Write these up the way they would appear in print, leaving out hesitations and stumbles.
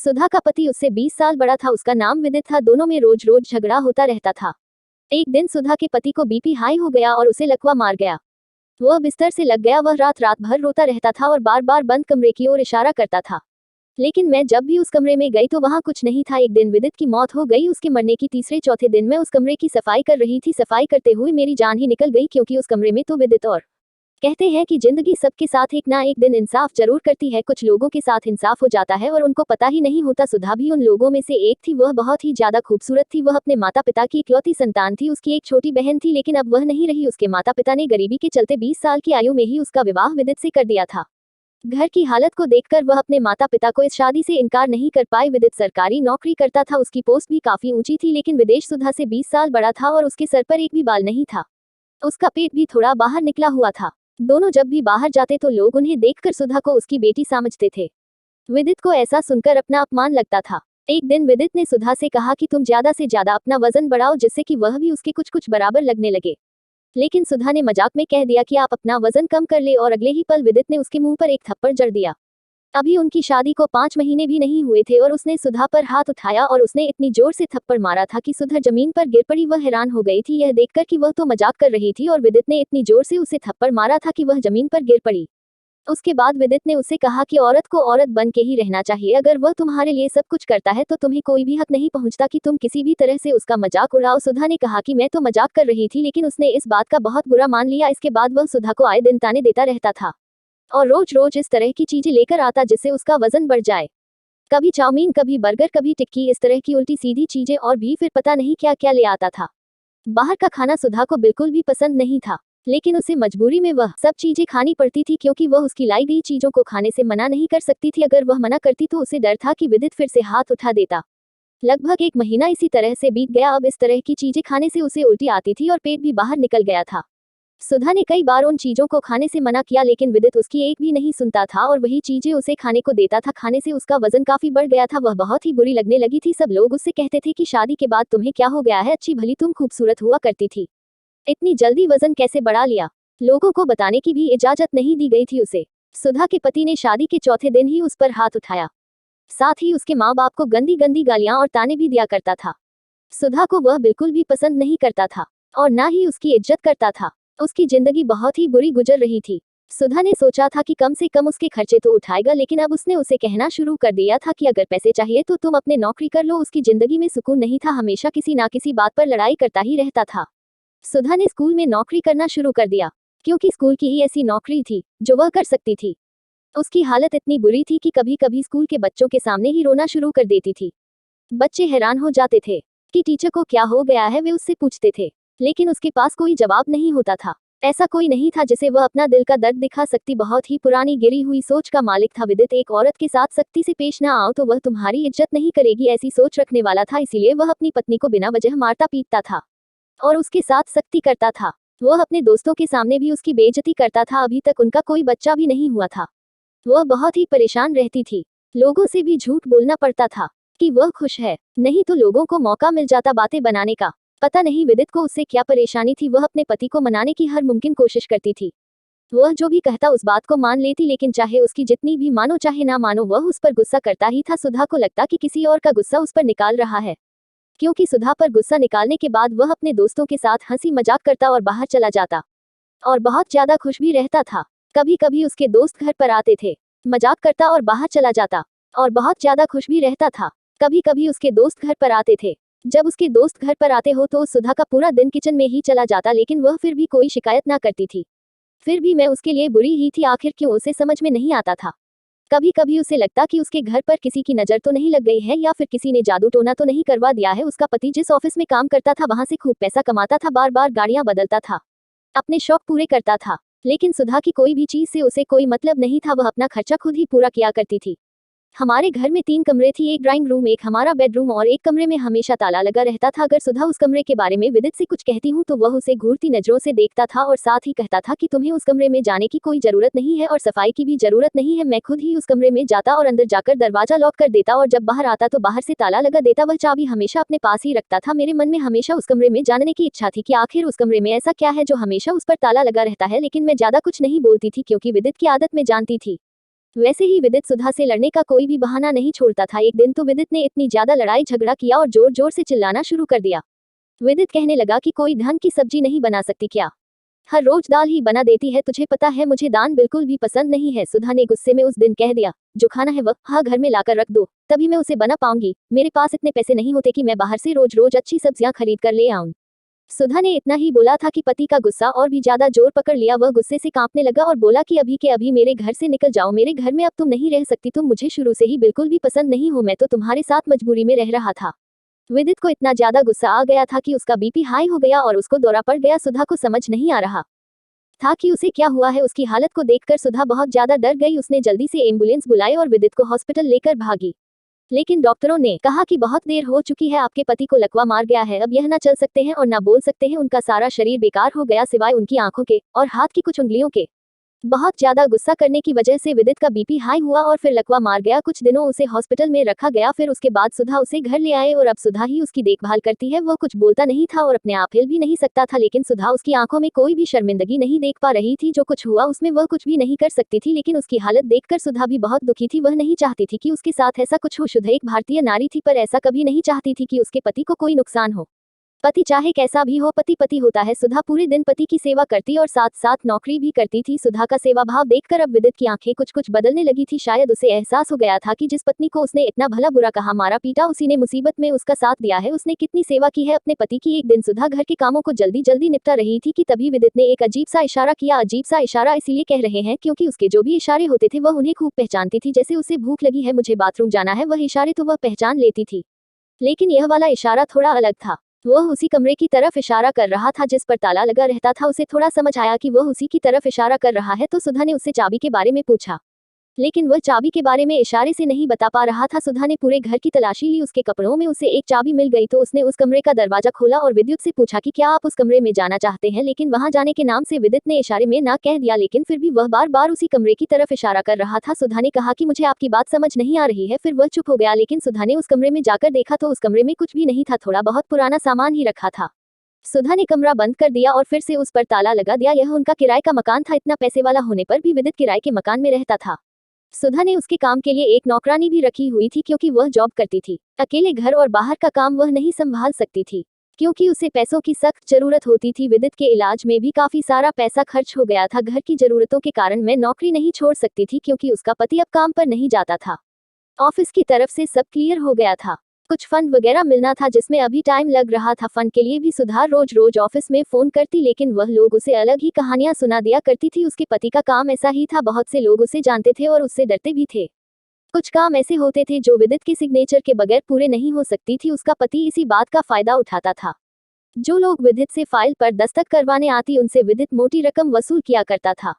सुधा का पति उससे 20 साल बड़ा था, उसका नाम विदित था। दोनों में रोज रोज झगड़ा होता रहता था। एक दिन सुधा के पति को बीपी हाई हो गया और उसे लकवा मार गया। वह बिस्तर से लग गया। वह रात रात भर रोता रहता था और बार बार बंद कमरे की ओर इशारा करता था, लेकिन मैं जब भी उस कमरे में गई तो वहां कुछ नहीं था। एक दिन विदित की मौत हो गई। उसके मरने की तीसरे चौथे दिन मैं उस कमरे की सफाई कर रही थी। सफाई करते हुए मेरी जान ही निकल गई, क्योंकि उस कमरे में तो विदित और। कहते हैं कि जिंदगी सबके साथ एक ना एक दिन इंसाफ जरूर करती है। कुछ लोगों के साथ इंसाफ हो जाता है और उनको पता ही नहीं होता। सुधा भी उन लोगों में से एक थी। वह बहुत ही ज्यादा खूबसूरत थी। वह अपने माता पिता की इकलौती संतान थी। उसकी एक छोटी बहन थी, लेकिन अब वह नहीं रही। उसके माता पिता ने गरीबी के चलते 20 साल की आयु में ही उसका विवाह विदित से कर दिया था। घर की हालत को देखकर वह अपने माता पिता को इस शादी से इनकार नहीं कर पाए। विदित सरकारी नौकरी करता था। उसकी पोस्ट भी काफी ऊंची थी, लेकिन विदेश सुधा से 20 साल बड़ा था और उसके सर पर एक भी बाल नहीं था। उसका पेट भी थोड़ा बाहर निकला हुआ था। दोनों जब भी बाहर जाते तो लोग उन्हें देखकर सुधा को उसकी बेटी समझते थे। विदित को ऐसा सुनकर अपना अपमान लगता था। एक दिन विदित ने सुधा से कहा कि तुम ज्यादा से ज्यादा अपना वजन बढ़ाओ, जिससे कि वह भी उसके कुछ कुछ बराबर लगने लगे। लेकिन सुधा ने मजाक में कह दिया कि आप अपना वजन कम कर ले, और अगले ही पल विदित ने उसके मुंह पर एक थप्पड़ जड़ दिया। अभी उनकी शादी को 5 महीने भी नहीं हुए थे और उसने सुधा पर हाथ उठाया और उसने इतनी जोर से थप्पड़ मारा था कि सुधा जमीन पर गिर पड़ी। वह हैरान हो गई थी यह देखकर कि वह तो मजाक कर रही थी और विदित ने इतनी जोर से उसे थप्पड़ मारा था कि वह जमीन पर गिर पड़ी। उसके बाद विदित ने उससे कहा कि औरत को औरत बन के ही रहना चाहिए। अगर वह तुम्हारे लिए सब कुछ करता है तो तुम्हें कोई भी हक नहीं पहुंचता कि तुम किसी भी तरह से उसका मजाक उड़ाओ। सुधा ने कहा कि मैं तो मजाक कर रही थी, लेकिन उसने इस बात का बहुत बुरा मान लिया। इसके बाद वह सुधा को आए दिन ताने देता रहता था और रोज रोज इस तरह की चीजें लेकर आता जिससे उसका वजन बढ़ जाए। कभी चाउमीन, कभी बर्गर, कभी टिक्की, इस तरह की उल्टी सीधी चीजें, और भी फिर पता नहीं क्या क्या ले आता था। बाहर का खाना सुधा को बिल्कुल भी पसंद नहीं था, लेकिन उसे मजबूरी में वह सब चीजें खानी पड़ती थी, क्योंकि वह उसकी लाई गई चीजों को खाने से मना नहीं कर सकती थी। अगर वह मना करती तो उसे डर था कि विदित फिर से हाथ उठा देता। लगभग 1 महीना इसी तरह से बीत गया। अब इस तरह की चीजें खाने से उसे उल्टी आती थी और पेट भी बाहर निकल गया था। सुधा ने कई बार उन चीजों को खाने से मना किया, लेकिन विदित उसकी एक भी नहीं सुनता था और वही चीजें उसे खाने को देता था। खाने से उसका वजन काफी बढ़ गया था। वह बहुत ही बुरी लगने लगी थी। सब लोग उससे कहते थे कि शादी के बाद तुम्हें क्या हो गया है, अच्छी भली तुम खूबसूरत हुआ करती थी, इतनी जल्दी वजन कैसे बढ़ा लिया। लोगों को बताने की भी इजाजत नहीं दी गई थी उसे। सुधा के पति ने शादी के चौथे दिन ही उस पर हाथ उठाया। साथ ही उसके माँ बाप को गंदी गंदी गालियां और ताने भी दिया करता था। सुधा को वह बिल्कुल भी पसंद नहीं करता था और ना ही उसकी इज्जत करता था। उसकी जिंदगी बहुत ही बुरी गुजर रही थी। सुधा ने सोचा था कि कम से कम उसके खर्चे तो उठाएगा, लेकिन अब उसने उसे कहना शुरू कर दिया था कि अगर पैसे चाहिए तो तुम अपने नौकरी कर लो। उसकी जिंदगी में सुकून नहीं था, हमेशा किसी ना किसी बात पर लड़ाई करता ही रहता था। सुधा ने स्कूल में नौकरी करना शुरू कर दिया, क्योंकि स्कूल की ही ऐसी नौकरी थी जो वह कर सकती थी। उसकी हालत इतनी बुरी थी कि कभी कभी स्कूल के बच्चों के सामने ही रोना शुरू कर देती थी। बच्चे हैरान हो जाते थे कि टीचर को क्या हो गया है। वे उससे पूछते थे, लेकिन उसके पास कोई जवाब नहीं होता था। ऐसा कोई नहीं था जिसे वह अपना दिल का दर्द दिखा सकती। बहुत ही पुरानी गिरी हुई सोच का मालिक था विदित। एक औरत के साथ सख्ती से पेश न आओ तो वह तुम्हारी इज्जत नहीं करेगी, ऐसी सोच रखने वाला था। इसीलिए वह अपनी पत्नी को बिना वजह मारता पीटता था और उसके साथ सख्ती करता था। वह अपने दोस्तों के सामने भी उसकी बेइज्जती करता था। अभी तक उनका कोई बच्चा भी नहीं हुआ था। वह बहुत ही परेशान रहती थी। लोगों से भी झूठ बोलना पड़ता था कि वह खुश है, नहीं तो लोगों को मौका मिल जाता बातें बनाने का। पता नहीं विदित को उससे क्या परेशानी थी। वह अपने पति को मनाने की हर मुमकिन कोशिश करती थी। वह जो भी कहता उस बात को मान लेती, लेकिन चाहे उसकी जितनी भी मानो चाहे ना मानो, वह उस पर गुस्सा करता ही था। सुधा को लगता कि किसी और का गुस्सा उस पर निकाल रहा है, क्योंकि सुधा पर गुस्सा निकालने के बाद वह अपने दोस्तों के साथ हंसी मजाक करता और बाहर चला जाता और बहुत ज्यादा खुश भी रहता था। कभी कभी उसके दोस्त घर पर आते थे, मजाक करता और बाहर चला जाता और बहुत ज्यादा खुश भी रहता था। कभी कभी उसके दोस्त घर पर आते थे। जब उसके दोस्त घर पर आते हो तो सुधा का पूरा दिन किचन में ही चला जाता, लेकिन वह फिर भी कोई शिकायत ना करती थी। फिर भी मैं उसके लिए बुरी ही थी। आखिर क्यों, उसे समझ में नहीं आता था। कभी कभी उसे लगता कि उसके घर पर किसी की नजर तो नहीं लग गई है, या फिर किसी ने जादू टोना तो नहीं करवा दिया है। उसका पति जिस ऑफिस में काम करता था वहां से खूब पैसा कमाता था, बार बार गाड़ियां बदलता था, अपने शौक पूरे करता था। लेकिन सुधा की कोई भी चीज से उसे कोई मतलब नहीं था। वह अपना खर्चा खुद ही पूरा किया करती थी। हमारे घर में 3 कमरे थी, एक ड्राइंग रूम, एक हमारा बेडरूम, और एक कमरे में हमेशा ताला लगा रहता था। अगर सुधा उस कमरे के बारे में विदित से कुछ कहती हूँ तो वह उसे घूरती नजरों से देखता था और साथ ही कहता था कि तुम्हें उस कमरे में जाने की कोई जरूरत नहीं है और सफाई की भी जरूरत नहीं है। मैं खुद ही उस कमरे में जाता और अंदर जाकर दरवाजा लॉक कर देता, और जब बाहर आता तो बाहर से ताला लगा देता। वह चाबी हमेशा अपने पास ही रखता था। मेरे मन में हमेशा उस कमरे में जानने की इच्छा थी कि आखिर उस कमरे में ऐसा क्या है जो हमेशा उस पर ताला लगा रहता है, लेकिन मैं ज्यादा कुछ नहीं बोलती थी, क्योंकि विदित की आदत में जानती थी। वैसे ही विदित सुधा से लड़ने का कोई भी बहाना नहीं छोड़ता था। एक दिन तो विदित ने इतनी ज्यादा लड़ाई झगड़ा किया और जोर जोर से चिल्लाना शुरू कर दिया। विदित कहने लगा कि कोई ढंग की सब्जी नहीं बना सकती क्या? हर रोज दाल ही बना देती है, तुझे पता है मुझे दाल बिल्कुल भी पसंद नहीं है। सुधा ने गुस्से में उस दिन कह दिया, जो खाना है वह हाँ घर में लाकर रख दो, तभी मैं उसे बना पाऊंगी। मेरे पास इतने पैसे नहीं होते कि मैं बाहर से रोज रोज अच्छी सब्जियां खरीद कर ले आऊं। सुधा ने इतना ही बोला था कि पति का गुस्सा और भी ज्यादा जोर पकड़ लिया। वह गुस्से से कांपने लगा और बोला कि अभी के अभी मेरे घर से निकल जाओ, मेरे घर में अब तुम नहीं रह सकती, तुम मुझे शुरू से ही बिल्कुल भी पसंद नहीं हो, मैं तो तुम्हारे साथ मजबूरी में रह रहा था। विदित को इतना ज्यादा गुस्सा आ गया था कि उसका बीपी हाई हो गया और उसको दौरा पड़ गया। सुधा को समझ नहीं आ रहा था कि उसे क्या हुआ है। उसकी हालत को देखकर सुधा बहुत ज्यादा डर गई। उसने जल्दी से एम्बुलेंस बुलाई और विदित को हॉस्पिटल लेकर भागी। लेकिन डॉक्टरों ने कहा कि बहुत देर हो चुकी है, आपके पति को लकवा मार गया है, अब यह न चल सकते हैं और न बोल सकते हैं। उनका सारा शरीर बेकार हो गया सिवाय उनकी आंखों के और हाथ की कुछ उंगलियों के। बहुत ज्यादा गुस्सा करने की वजह से विदित का बीपी हाई हुआ और फिर लकवा मार गया। कुछ दिनों उसे हॉस्पिटल में रखा गया, फिर उसके बाद सुधा उसे घर ले आए और अब सुधा ही उसकी देखभाल करती है। वह कुछ बोलता नहीं था और अपने आप हिल भी नहीं सकता था, लेकिन सुधा उसकी आंखों में कोई भी शर्मिंदगी नहीं देख पा रही थी। जो कुछ हुआ उसमें वह कुछ भी नहीं कर सकती थी, लेकिन उसकी हालत देखकर सुधा भी बहुत दुखी थी। वह नहीं चाहती थी कि उसके साथ ऐसा कुछ हो। सुधा एक भारतीय नारी थी, पर ऐसा कभी नहीं चाहती थी कि उसके पति को कोई नुकसान हो। पति चाहे कैसा भी हो, पति पति होता है। सुधा पूरे दिन पति की सेवा करती और साथ साथ नौकरी भी करती थी। सुधा का सेवा भाव देखकर अब विदित की आंखें कुछ कुछ बदलने लगी थी। शायद उसे एहसास हो गया था कि जिस पत्नी को उसने इतना भला बुरा कहा, मारा पीटा, उसी ने मुसीबत में उसका साथ दिया है। उसने कितनी सेवा की है अपने पति की। एक दिन सुधा घर के कामों को जल्दी जल्दी निपटा रही थी कि तभी विदित ने एक अजीब सा इशारा किया। अजीब सा इशारा इसीलिए कह रहे हैं क्योंकि उसके जो भी इशारे होते थे वह उन्हें खूब पहचानती थी। जैसे उसे भूख लगी है, मुझे बाथरूम जाना है, वह इशारे तो वह पहचान लेती थी, लेकिन यह वाला इशारा थोड़ा अलग था। वह उसी कमरे की तरफ इशारा कर रहा था जिस पर ताला लगा रहता था। उसे थोड़ा समझ आया कि वह उसी की तरफ इशारा कर रहा है, तो सुधा ने उससे चाबी के बारे में पूछा, लेकिन वह चाबी के बारे में इशारे से नहीं बता पा रहा था। सुधा ने पूरे घर की तलाशी ली, उसके कपड़ों में उसे एक चाबी मिल गई, तो उसने उस कमरे का दरवाजा खोला और विद्युत से पूछा कि क्या आप उस कमरे में जाना चाहते हैं। लेकिन वहां जाने के नाम से विद्युत ने इशारे में ना कह दिया, लेकिन फिर भी वह बार बार उसी कमरे की तरफ इशारा कर रहा था। सुधा ने कहा कि मुझे आपकी बात समझ नहीं आ रही है, फिर वह चुप हो गया। लेकिन सुधा ने उस कमरे में जाकर देखा तो उस कमरे में कुछ भी नहीं था, थोड़ा बहुत पुराना सामान ही रखा था। सुधा ने कमरा बंद कर दिया और फिर से उस पर ताला लगा दिया। यह उनका किराए का मकान था, इतना पैसे वाला होने पर भी विदित किराए के मकान में रहता था। सुधा ने उसके काम के लिए एक नौकरानी भी रखी हुई थी क्योंकि वह जॉब करती थी। अकेले घर और बाहर का काम वह नहीं संभाल सकती थी क्योंकि उसे पैसों की सख्त जरूरत होती थी। विदित के इलाज में भी काफी सारा पैसा खर्च हो गया था। घर की जरूरतों के कारण मैं नौकरी नहीं छोड़ सकती थी क्योंकि उसका पति अब काम पर नहीं जाता था। ऑफिस की तरफ से सब क्लियर हो गया था, कुछ फंड वगैरह मिलना था जिसमें अभी टाइम लग रहा था। फंड के लिए भी सुधा रोज रोज ऑफिस में फोन करती, लेकिन वह लोग उसे अलग ही कहानियां सुना दिया करती थी। उसके पति का काम ऐसा ही था, बहुत से लोग उसे जानते थे और उससे डरते भी थे। कुछ काम ऐसे होते थे जो विदित के सिग्नेचर के बगैर पूरे नहीं हो सकती थी। उसका पति इसी बात का फायदा उठाता था। जो लोग विदित से फाइल पर दस्तखत करवाने आती उनसे विदित मोटी रकम वसूल किया करता था,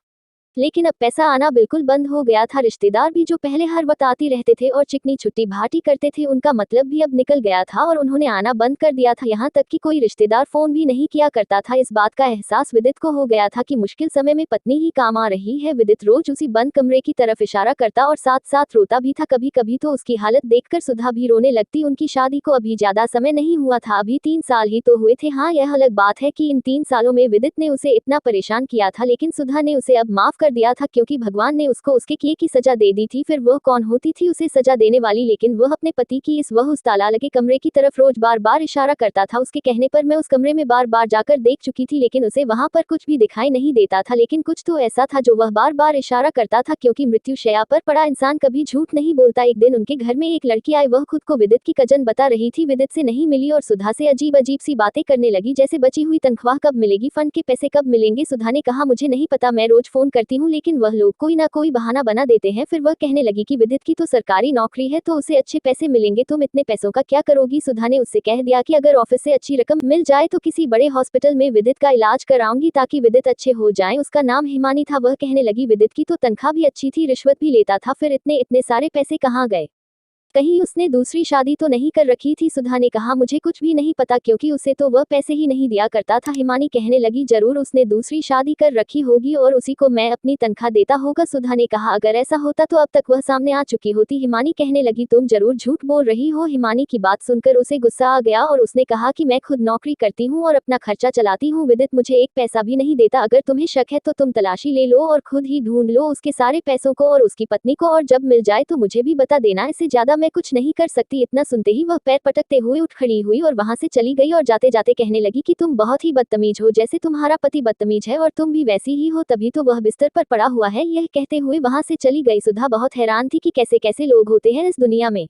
लेकिन अब पैसा आना बिल्कुल बंद हो गया था। रिश्तेदार भी जो पहले हर वक्त आती रहते थे और चिकनी छुट्टी भाटी करते थे, उनका मतलब भी अब निकल गया था और उन्होंने आना बंद कर दिया था। यहाँ तक कि कोई रिश्तेदार फोन भी नहीं किया करता था। इस बात का एहसास विदित को हो गया था कि मुश्किल समय में पत्नी ही काम आ रही है। विदित रोज उसी बंद कमरे की तरफ इशारा करता और साथ साथ रोता भी था। कभी कभी तो उसकी हालत देखकर सुधा भी रोने लगती। उनकी शादी को अभी ज्यादा समय नहीं हुआ था, अभी 3 साल ही तो हुए थे। हाँ, यह अलग बात है कि इन 3 सालों में विदित ने उसे इतना परेशान किया था, लेकिन सुधा ने उसे अब माफ कर दिया था क्योंकि भगवान ने उसको उसके किए की सजा दे दी थी। फिर वह कौन होती थी उसे सजा देने वाली, लेकिन वह अपने पति की उस ताला लगे कमरे की तरफ रोज बार बार इशारा करता था। उसके कहने पर मैं उस कमरे में बार बार जाकर देख चुकी थी, लेकिन उसे वहां पर कुछ भी दिखाई नहीं देता था। लेकिन कुछ तो ऐसा था जो वह बार बार इशारा करता था, क्योंकि मृत्यु शैया पर पड़ा इंसान कभी झूठ नहीं बोलता। एक दिन उनके घर में एक लड़की आई, वह खुद को विदित की कजन बता रही थी। विदित से नहीं मिली और सुधा से अजीब अजीब सी बातें करने लगी, जैसे बची हुई तनख्वाह कब मिलेगी, फंड के पैसे कब मिलेंगे। सुधा ने कहा मुझे नहीं पता, मैं रोज फोन करती हूँ, लेकिन वह लोग कोई ना कोई बहाना बना देते हैं। फिर वह कहने लगी कि विदित की तो सरकारी नौकरी है तो उसे अच्छे पैसे मिलेंगे, तुम इतने पैसों का क्या करोगी। सुधा ने उससे कह दिया कि अगर ऑफिस से अच्छी रकम मिल जाए तो किसी बड़े हॉस्पिटल में विदित का इलाज कराऊंगी ताकि विदित अच्छे हो जाएं। उसका नाम हिमानी था। वह कहने लगी विदित की तो तनख्वाह भी अच्छी थी, रिश्वत भी लेता था, फिर इतने सारे पैसे कहाँ गए। कहीं उसने दूसरी शादी तो नहीं कर रखी थी? सुधा ने कहा, मुझे कुछ भी नहीं पता क्योंकि उसे तो वह पैसे ही नहीं दिया करता था। हिमानी कहने लगी, जरूर उसने दूसरी शादी कर रखी होगी और उसी को मैं अपनी तनख्वाह देता होगा। सुधा ने कहा, अगर ऐसा होता तो अब तक वह सामने आ चुकी होती। हिमानी कहने लगी, तुम जरूर झूठ बोल रही हो। हिमानी की बात सुनकर उसे गुस्सा आ गया और उसने कहा कि मैं खुद नौकरी करती हूँ और अपना खर्चा चलाती हूँ। विदित मुझे एक पैसा भी नहीं देता। अगर तुम्हें शक है तो तुम तलाशी ले लो और खुद ही ढूंढ लो उसके सारे पैसों को और उसकी पत्नी को, और जब मिल जाए तो मुझे भी बता देना। इससे ज्यादा मैं कुछ नहीं कर सकती। इतना सुनते ही वह पैर पटकते हुए उठ खड़ी हुई और वहां से चली गई और जाते जाते कहने लगी कि तुम बहुत ही बदतमीज हो, जैसे तुम्हारा पति बदतमीज है और तुम भी वैसी ही हो, तभी तो वह बिस्तर पर पड़ा हुआ है। यह कहते हुए वहां से चली गई। सुधा बहुत हैरान थी कि कैसे कैसे लोग होते हैं इस दुनिया में।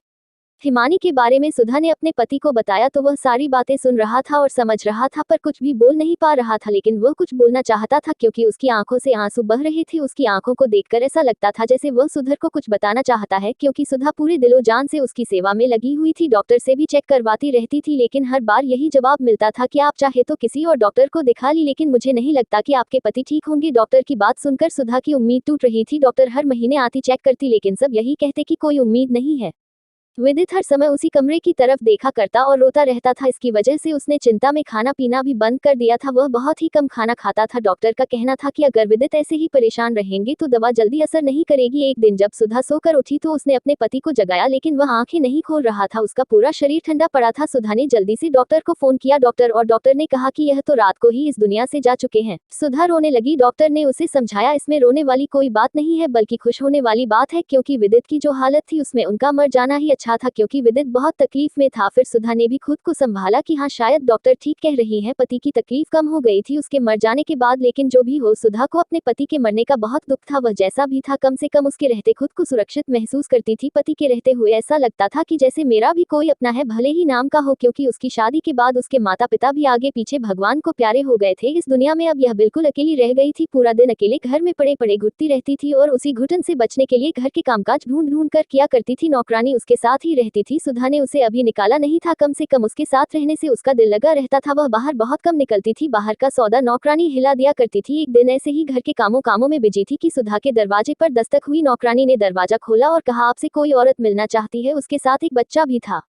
हिमानी के बारे में सुधा ने अपने पति को बताया तो वह सारी बातें सुन रहा था और समझ रहा था, पर कुछ भी बोल नहीं पा रहा था। लेकिन वह कुछ बोलना चाहता था क्योंकि उसकी आंखों से आंसू बह रहे थे। उसकी आंखों को देखकर ऐसा लगता था जैसे वह सुधर को कुछ बताना चाहता है, क्योंकि सुधा पूरे दिलो जान से उसकी सेवा में लगी हुई थी। डॉक्टर से भी चेक करवाती रहती थी, लेकिन हर बार यही जवाब मिलता था कि आप चाहे तो किसी और डॉक्टर को दिखा ली, लेकिन मुझे नहीं लगता कि आपके पति ठीक होंगे। डॉक्टर की बात सुनकर सुधा की उम्मीद टूट रही थी। डॉक्टर हर महीने आती चेक करती, लेकिन सब यही कहते कि कोई उम्मीद नहीं है। विदित हर समय उसी कमरे की तरफ देखा करता और रोता रहता था। इसकी वजह से उसने चिंता में खाना पीना भी बंद कर दिया था। वह बहुत ही कम खाना खाता था। डॉक्टर का कहना था कि अगर विदित ऐसे ही परेशान रहेंगे तो दवा जल्दी असर नहीं करेगी। एक दिन जब सुधा सोकर उठी तो उसने अपने पति को जगाया, लेकिन वह आंखें नहीं खोल रहा था। उसका पूरा शरीर ठंडा पड़ा था। सुधा ने जल्दी से डॉक्टर को फोन किया। डॉक्टर ने कहा कि यह तो रात को ही इस दुनिया से जा चुके हैं। सुधा रोने लगी। डॉक्टर ने उसे समझाया, इसमें रोने वाली कोई बात नहीं है, बल्कि खुश होने वाली बात है, क्योंकि विदित की जो हालत थी उसमें उनका मर जाना ही अच्छा था, क्योंकि विदित बहुत तकलीफ में था। फिर सुधा ने भी खुद को संभाला कि हाँ, शायद डॉक्टर ठीक कह रही हैं, पति की तकलीफ कम हो गई थी उसके मर जाने के बाद। लेकिन जो भी हो, सुधा को अपने पति के मरने का बहुत दुख था। वह जैसा भी था, कम से कम उसके रहते खुद को सुरक्षित महसूस करती थी। पति के रहते हुए ऐसा लगता था कि जैसे मेरा भी कोई अपना है, भले ही नाम का हो, क्योंकि उसकी शादी के बाद उसके माता पिता भी आगे पीछे भगवान को प्यारे हो गए थे। इस दुनिया में अब यह बिल्कुल अकेली रह गई थी। पूरा दिन अकेले घर में पड़े पड़े घुटती रहती थी और उसी घुटन से बचने के लिए घर के कामकाज ढूंढ ढूंढ कर किया करती थी। नौकरानी उसके साथ ही रहती थी। सुधा ने उसे अभी निकाला नहीं था, कम से कम उसके साथ रहने से उसका दिल लगा रहता था। वह बाहर बहुत कम निकलती थी। बाहर का सौदा नौकरानी हिला दिया करती थी। एक दिन ऐसे ही घर के कामों में बिजी थी कि सुधा के दरवाजे पर दस्तक हुई। नौकरानी ने दरवाजा खोला और कहा, आपसे कोई औरत मिलना चाहती है, उसके साथ एक बच्चा भी था।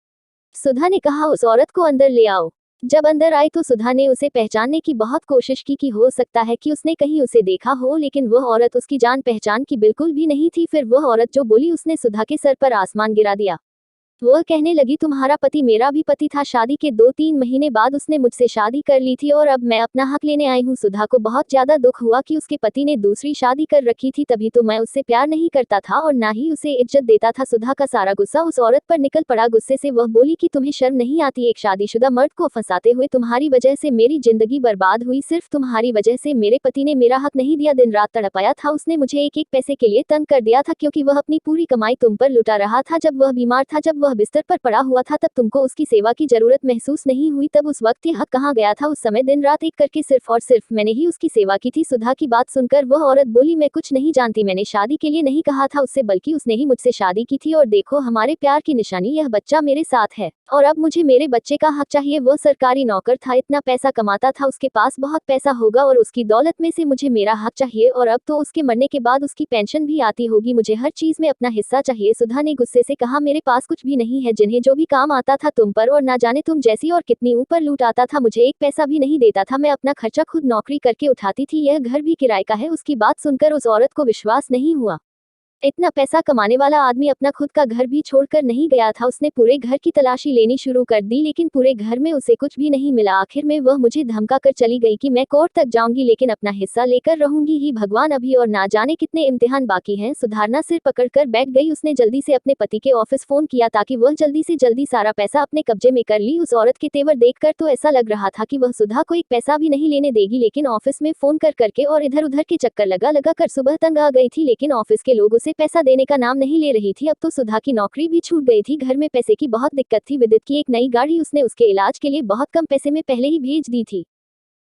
सुधा ने कहा, उस औरत को अंदर ले आओ। जब अंदर आई तो सुधा ने उसे पहचानने की बहुत कोशिश की कि हो सकता है कि उसने कहीं उसे देखा हो, लेकिन वह औरत उसकी जान पहचान की बिल्कुल भी नहीं थी। फिर वह औरत जो बोली, उसने सुधा के सर पर आसमान गिरा दिया। वह कहने लगी, तुम्हारा पति मेरा भी पति था। शादी के 2-3 महीने बाद उसने मुझसे शादी कर ली थी और अब मैं अपना हक लेने आई हूँ। सुधा को बहुत ज्यादा दुख हुआ कि उसके पति ने दूसरी शादी कर रखी थी, तभी तो मैं उससे प्यार नहीं करता था और ना ही उसे इज्जत देता था। सुधा का सारा गुस्सा उस औरत पर निकल पड़ा। गुस्से से वह बोली कि तुम्हें शर्म नहीं आती, एक शादीशुदा मर्द को फंसाते हुए तुम्हारी वजह से मेरी जिंदगी बर्बाद हुई। सिर्फ तुम्हारी वजह से मेरे पति ने मेरा हक नहीं दिया। दिन रात तड़पाया था उसने मुझे, एक एक पैसे के लिए तंग कर दिया था, क्योंकि वह अपनी पूरी कमाई तुम पर लुटा रहा था। जब वह बीमार था, जब वह बिस्तर पर पड़ा हुआ था, तब तुमको उसकी सेवा की जरूरत महसूस नहीं हुई। तब उस वक्त यह हक कहाँ गया था? उस समय दिन रात एक करके सिर्फ और सिर्फ मैंने ही उसकी सेवा की थी। सुधा की बात सुनकर वह औरत बोली, मैं कुछ नहीं जानती, मैंने शादी के लिए नहीं कहा था उससे, बल्कि उसने ही मुझसे शादी की थी। और देखो, हमारे प्यार की निशानी यह बच्चा मेरे साथ है, और अब मुझे मेरे बच्चे का हक चाहिए। वह सरकारी नौकर था, इतना पैसा कमाता था, उसके पास बहुत पैसा होगा और उसकी दौलत में से मुझे मेरा हक चाहिए। और अब तो उसके मरने के बाद उसकी पेंशन भी आती होगी, मुझे हर चीज में अपना हिस्सा चाहिए। सुधा ने गुस्से से कहा, मेरे पास कुछ भी नहीं है, जिन्हें जो भी काम आता था तुम पर, और ना जाने तुम जैसी और कितनी ऊपर लूट आता था, मुझे एक पैसा भी नहीं देता था। मैं अपना खर्चा खुद नौकरी करके उठाती थी, यह घर भी किराए का है। उसकी बात सुनकर उस औरत को विश्वास नहीं हुआ। इतना पैसा कमाने वाला आदमी अपना खुद का घर भी छोड़कर नहीं गया था। उसने पूरे घर की तलाशी लेनी शुरू कर दी, लेकिन पूरे घर में उसे कुछ भी नहीं मिला। आखिर में वह मुझे धमका कर चली गई कि मैं कोर्ट तक जाऊंगी, लेकिन अपना हिस्सा लेकर रहूंगी ही। भगवान, अभी और ना जाने कितने इम्तिहान बाकी हैं। सुधारना सिर पकड़कर बैठ गई। उसने जल्दी से अपने पति के ऑफिस फोन किया ताकि वह जल्दी से जल्दी सारा पैसा अपने कब्जे में कर ली। उस औरत के तेवर देखकर तो ऐसा लग रहा था कि वह सुधा को एक पैसा भी नहीं लेने देगी, लेकिन ऑफिस में फोन कर करके और इधर उधर के चक्कर लगा लगा कर सुबह तंग आ गई थी, लेकिन ऑफिस के लोग उसे पैसा देने का नाम नहीं ले रही थी। अब तो सुधा की नौकरी भी छूट गई थी, घर में पैसे की बहुत दिक्कत थी। विदित की एक नई गाड़ी उसने उसके इलाज के लिए बहुत कम पैसे में पहले ही भेज दी थी।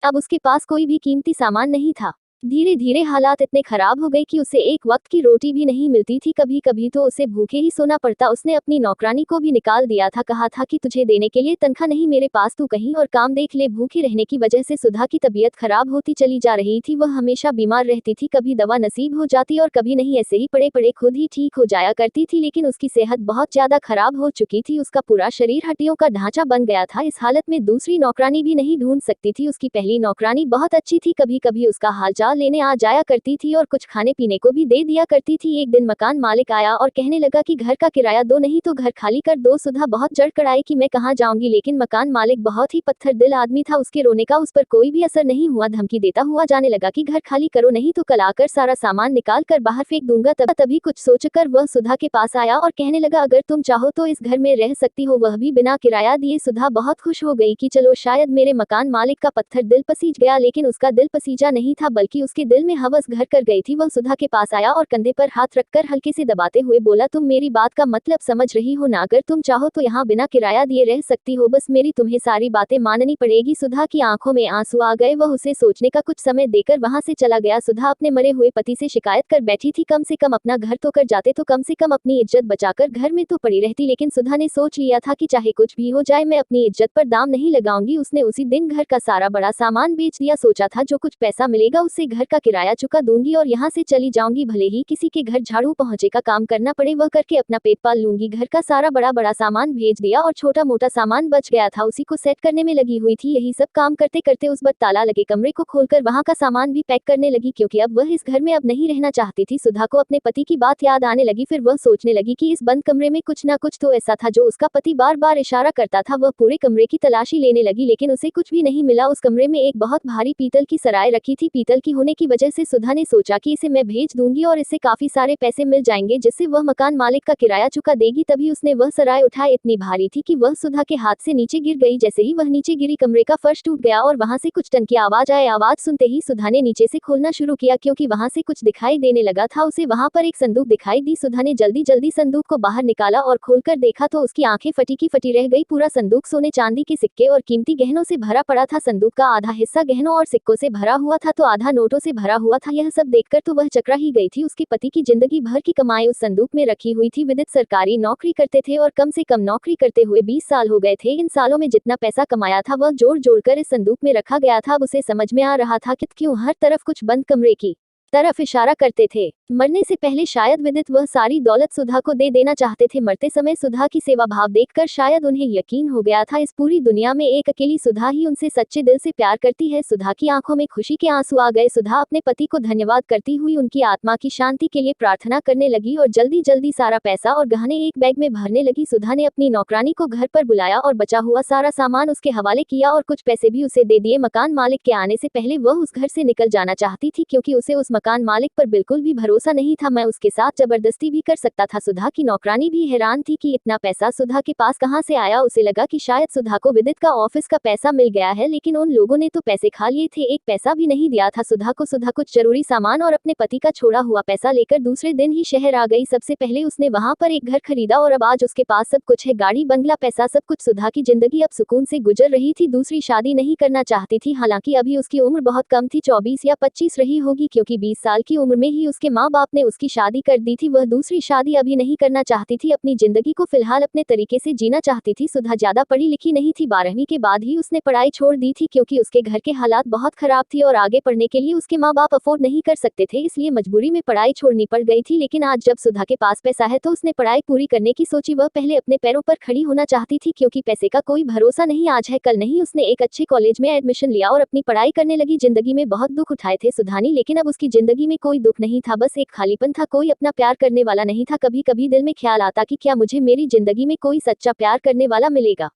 अब उसके पास कोई भी कीमती सामान नहीं था। धीरे धीरे हालात इतने खराब हो गए कि उसे एक वक्त की रोटी भी नहीं मिलती थी, कभी कभी तो उसे भूखे ही सोना पड़ता। उसने अपनी नौकरानी को भी निकाल दिया था, कहा था कि तुझे देने के लिए तनख्वाह नहीं मेरे पास, तू कहीं और काम देख ले। भूखे रहने की वजह से सुधा की तबीयत खराब होती चली जा रही थी। वह हमेशा बीमार रहती थी, कभी दवा नसीब हो जाती और कभी नहीं, ऐसे ही पड़े पड़े खुद ही ठीक हो जाया करती थी। लेकिन उसकी सेहत बहुत ज्यादा खराब हो चुकी थी, उसका पूरा शरीर हड्डियों का ढांचा बन गया था। इस हालत में दूसरी नौकरानी भी नहीं ढूंढ सकती थी। उसकी पहली नौकरानी बहुत अच्छी थी, कभी कभी उसका हालचाल लेने आ जाया करती थी और कुछ खाने पीने को भी दे दिया करती थी। एक दिन मकान मालिक आया और कहने लगा कि घर का किराया दो, नहीं तो घर खाली कर दो। सुधा बहुत जड़ कड़ाई कि मैं कहाँ जाऊंगी, लेकिन मकान मालिक बहुत ही पत्थर दिल आदमी था, उसके रोने का उस पर कोई भी असर नहीं हुआ। धमकी देता हुआ जाने लगा कि घर खाली करो नहीं तो कल आकर सारा सामान निकाल कर बाहर फेंक दूंगा। तभी कुछ सोचकर वह सुधा के पास आया और कहने लगा, अगर तुम चाहो तो इस घर में रह सकती हो, वह भी बिना किराया दिए। सुधा बहुत खुश हो गई कि चलो शायद मेरे मकान मालिक का पत्थर दिल पसीज गया, लेकिन उसका दिल पसीजा नहीं था, बल्कि उसके दिल में हवस घर कर गई थी। वह सुधा के पास आया और कंधे पर हाथ रखकर हल्के से दबाते हुए बोला, तुम मेरी बात का मतलब समझ रही हो ना? अगर तुम चाहो तो यहाँ बिना किराया दिए रह सकती हो, बस मेरी तुम्हें सारी बातें माननी पड़ेगी। सुधा की आंखों में आंसू आ गए, वह उसे सोचने का कुछ समय देकर वहां से चला गया। सुधा अपने मरे हुए पति से शिकायत कर बैठी थी, कम से कम अपना घर तो कर जाते, तो कम से कम अपनी इज्जत बचाकर घर में तो पड़ी रहती। लेकिन सुधा ने सोच लिया था कि चाहे कुछ भी हो जाए, मैं अपनी इज्जत पर दाम नहीं लगाऊंगी। उसने उसी दिन घर का सारा बड़ा सामान बेच दिया, सोचा था जो कुछ पैसा मिलेगा उससे घर का किराया चुका दूंगी और यहाँ से चली जाऊंगी, भले ही किसी के घर झाड़ू पोंछे का काम करना पड़े, वह करके अपना पेट पाल लूंगी। घर का सारा बड़ा बड़ा सामान भेज दिया और छोटा मोटा सामान बच गया था, उसी को सेट करने में लगी हुई थी। यही सब काम करते करते उस पर ताला लगे कमरे को खोलकर वहां का सामान भी पैक करने लगी, क्योंकि अब वह इस घर में अब नहीं रहना चाहती थी। सुधा को अपने पति की बात याद आने लगी, फिर वह सोचने लगी कि इस बंद कमरे में कुछ ना कुछ तो ऐसा था जो उसका पति बार बार इशारा करता था। वह पूरे कमरे की तलाशी लेने लगी, लेकिन उसे कुछ भी नहीं मिला। उस कमरे में एक बहुत भारी पीतल की सराय रखी थी, पीतल की होने की वजह से सुधा ने सोचा कि इसे मैं भेज दूंगी और इससे काफी सारे पैसे मिल जाएंगे, जिससे वह मकान मालिक का किराया चुका देगी। तभी उसने वह सराय उठाई, इतनी भारी थी कि वह सुधा के हाथ से नीचे गिर गई। जैसे ही वह नीचे गिरी, कमरे का फर्श टूट गया और वहां से कुछ टन की आवाज आई। आवाज सुनते ही सुधा ने नीचे से खोलना शुरू किया, क्योंकि वहां से कुछ दिखाई देने लगा था। उसे वहां पर एक संदूक दिखाई दी। सुधा ने जल्दी जल्दी संदूक को बाहर निकाला और खोलकर देखा तो उसकी आंखें फटी की फटी रह गई। पूरा संदूक सोने चांदी के सिक्के और कीमती गहनों से भरा पड़ा था। संदूक का आधा हिस्सा गहनों और सिक्कों से भरा हुआ था तो आधा नोटों से भरा हुआ था। यह सब देखकर तो वह चकरा ही गई थी। उसके पति की जिंदगी भर की कमाई उस संदूक में रखी हुई थी। विदित सरकारी नौकरी करते थे और कम से कम नौकरी करते हुए 20 साल हो गए थे। इन सालों में जितना पैसा कमाया था वह जोड़ जोड़ कर इस संदूक में रखा गया था। अब उसे समझ में आ रहा था कि क्यों हर तरफ कुछ बंद कमरे की तरफ इशारा करते थे। मरने से पहले शायद विदित वह सारी दौलत सुधा को दे देना चाहते थे। मरते समय सुधा की सेवा भाव देखकर शायद उन्हें यकीन हो गया था, इस पूरी दुनिया में एक अकेली सुधा ही उनसे सच्चे दिल से प्यार करती है। सुधा की आंखों में खुशी के आंसू आ गए। सुधा अपने पति को धन्यवाद करती हुई उनकी आत्मा की शांति के लिए प्रार्थना करने लगी और जल्दी जल्दी सारा पैसा और गहने एक बैग में भरने लगी। सुधा ने अपनी नौकरानी को घर पर बुलाया और बचा हुआ सारा सामान उसके हवाले किया और कुछ पैसे भी उसे दे दिए। मकान मालिक के आने से पहले वह उस घर से निकल जाना चाहती थी, क्योंकि उसे उस मकान मालिक पर बिल्कुल भी भरोसा नहीं था। मैं उसके साथ जबरदस्ती भी कर सकता था। सुधा की नौकरानी भी हैरान थी कि इतना पैसा सुधा के पास कहां से आया। उसे लगा कि शायद सुधा को विदित का ऑफिस का पैसा मिल गया है, लेकिन उन लोगों ने तो पैसे खा लिए थे, एक पैसा भी नहीं दिया था सुधा को। सुधा कुछ जरूरी सामान और अपने पति का छोड़ा हुआ पैसा लेकर दूसरे दिन ही शहर आ गई। सबसे पहले उसने वहां पर एक घर खरीदा और अब आज उसके पास सब कुछ है, गाड़ी, बंगला, पैसा, सब कुछ। सुधा की जिंदगी अब सुकून से गुजर रही थी। दूसरी शादी नहीं करना चाहती थी, हालांकि अभी उसकी उम्र बहुत कम थी, 24 या 25 रही होगी, क्योंकि 20 साल की उम्र में ही उसके माँ बाप ने उसकी शादी कर दी थी। वह दूसरी शादी अभी नहीं करना चाहती थी, अपनी जिंदगी को फिलहाल अपने तरीके से जीना चाहती थी। सुधा ज्यादा पढ़ी लिखी नहीं थी, 12वीं के बाद ही उसने पढ़ाई छोड़ दी थी, क्योंकि उसके घर के हालात बहुत खराब थी और आगे पढ़ने के लिए उसके माँ बाप अफोर्ड नहीं कर सकते थे, इसलिए मजबूरी में पढ़ाई छोड़नी पड़ गई थी। लेकिन आज जब सुधा के पास पैसा है तो उसने पढ़ाई पूरी करने की सोची। वह पहले अपने पैरों पर खड़ी होना चाहती थी, क्योंकि पैसे का कोई भरोसा नहीं, आज है कल नहीं। उसने एक अच्छे कॉलेज में एडमिशन लिया और अपनी पढ़ाई करने लगी। जिंदगी में बहुत दुख उठाए थे सुधा ने, लेकिन अब उसकी जिंदगी में कोई दुख नहीं था, बस एक खालीपन था, कोई अपना प्यार करने वाला नहीं था। कभी कभी दिल में ख्याल आता कि क्या मुझे मेरी जिंदगी में कोई सच्चा प्यार करने वाला मिलेगा।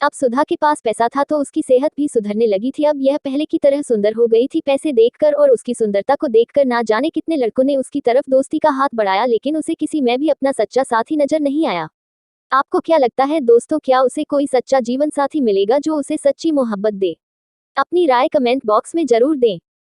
अब सुधा के पास पैसा था तो उसकी सेहत भी सुधरने लगी थी, अब यह पहले की तरह सुंदर हो गई थी। पैसे देखकर और उसकी सुंदरता को देखकर ना जाने कितने लड़कों ने उसकी तरफ दोस्ती का हाथ बढ़ाया, लेकिन उसे किसी में भी अपना सच्चा साथी नजर नहीं आया। आपको क्या लगता है दोस्तों, क्या उसे कोई सच्चा जीवन साथी मिलेगा जो उसे सच्ची मोहब्बत दे? अपनी राय कमेंट बॉक्स में जरूर दें।